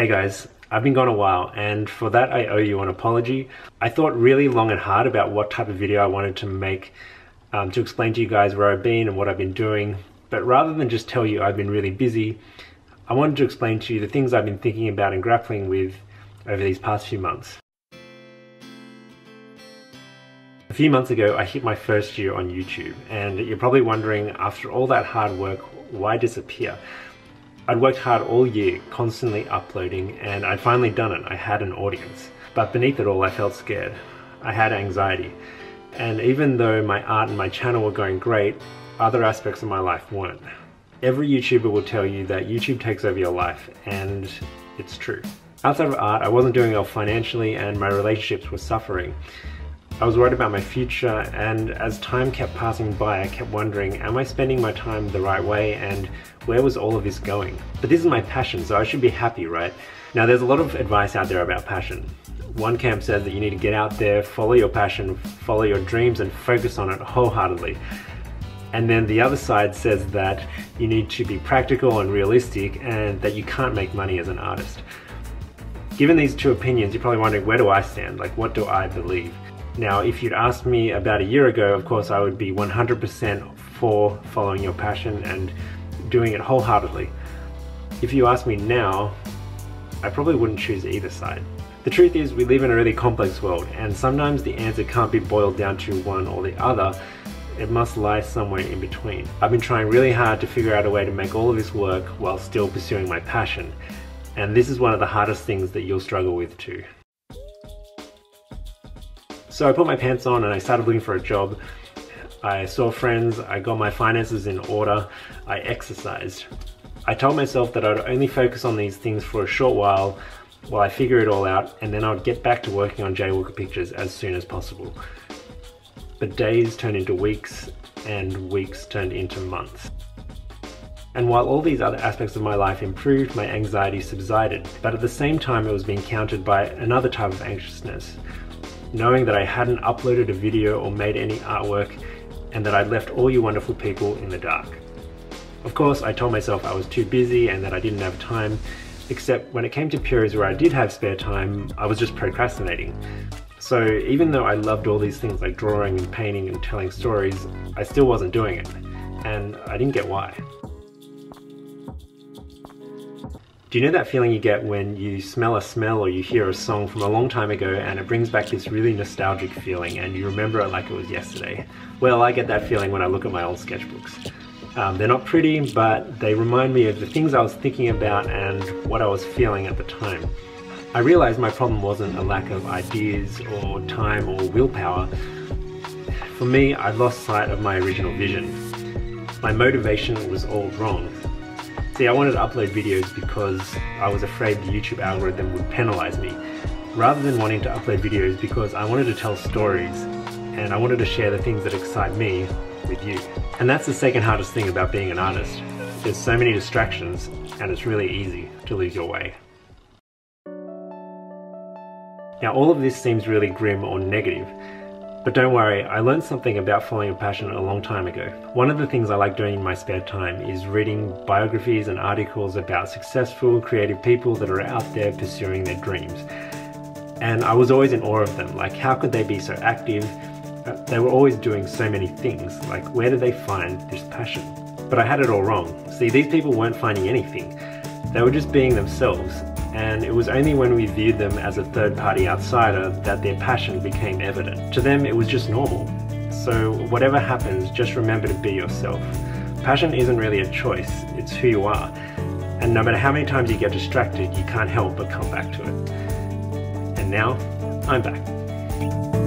Hey guys, I've been gone a while, and for that I owe you an apology. I thought really long and hard about what type of video I wanted to make to explain to you guys where I've been and what I've been doing, but rather than just tell you I've been really busy, I wanted to explain to you the things I've been thinking about and grappling with over these past few months. A few months ago I hit my first year on YouTube, and you're probably wondering, after all that hard work, why disappear? I'd worked hard all year, constantly uploading, and I'd finally done it. I had an audience. But beneath it all, I felt scared. I had anxiety. And even though my art and my channel were going great, other aspects of my life weren't. Every YouTuber will tell you that YouTube takes over your life, and it's true. Outside of art, I wasn't doing well financially, and my relationships were suffering. I was worried about my future, and as time kept passing by, I kept wondering, am I spending my time the right way, and where was all of this going? But this is my passion, so I should be happy, right? Now, there's a lot of advice out there about passion. One camp says that you need to get out there, follow your passion, follow your dreams, and focus on it wholeheartedly. And then the other side says that you need to be practical and realistic, and that you can't make money as an artist. Given these two opinions, you're probably wondering, where do I stand? Like, what do I believe? Now, if you'd asked me about a year ago, of course, I would be 100% for following your passion and doing it wholeheartedly. If you ask me now, I probably wouldn't choose either side. The truth is, we live in a really complex world, and sometimes the answer can't be boiled down to one or the other. It must lie somewhere in between. I've been trying really hard to figure out a way to make all of this work while still pursuing my passion. And this is one of the hardest things that you'll struggle with too. So I put my pants on and I started looking for a job. I saw friends, I got my finances in order, I exercised. I told myself that I'd only focus on these things for a short while I figure it all out, and then I'd get back to working on Jaywalker pictures as soon as possible. But days turned into weeks, and weeks turned into months. And while all these other aspects of my life improved, my anxiety subsided. But at the same time, it was being countered by another type of anxiousness. Knowing that I hadn't uploaded a video or made any artwork, and that I'd left all you wonderful people in the dark. Of course, I told myself I was too busy and that I didn't have time, except when it came to periods where I did have spare time, I was just procrastinating. So even though I loved all these things like drawing and painting and telling stories, I still wasn't doing it, and I didn't get why. Do you know that feeling you get when you smell a smell or you hear a song from a long time ago and it brings back this really nostalgic feeling and you remember it like it was yesterday? Well, I get that feeling when I look at my old sketchbooks. They're not pretty, but they remind me of the things I was thinking about and what I was feeling at the time. I realized my problem wasn't a lack of ideas or time or willpower. For me, I'd lost sight of my original vision. My motivation was all wrong. See, I wanted to upload videos because I was afraid the YouTube algorithm would penalize me, rather than wanting to upload videos because I wanted to tell stories and I wanted to share the things that excite me with you. And that's the second hardest thing about being an artist. There's so many distractions, and it's really easy to lose your way. Now, all of this seems really grim or negative, but don't worry, I learned something about following a passion a long time ago. One of the things I like doing in my spare time is reading biographies and articles about successful, creative people that are out there pursuing their dreams. And I was always in awe of them. Like, how could they be so active? They were always doing so many things. Like, where did they find this passion? But I had it all wrong. See, these people weren't finding anything. They were just being themselves. And it was only when we viewed them as a third-party outsider that their passion became evident. To them, it was just normal. So whatever happens, just remember to be yourself. Passion isn't really a choice, it's who you are. And no matter how many times you get distracted, you can't help but come back to it. And now, I'm back.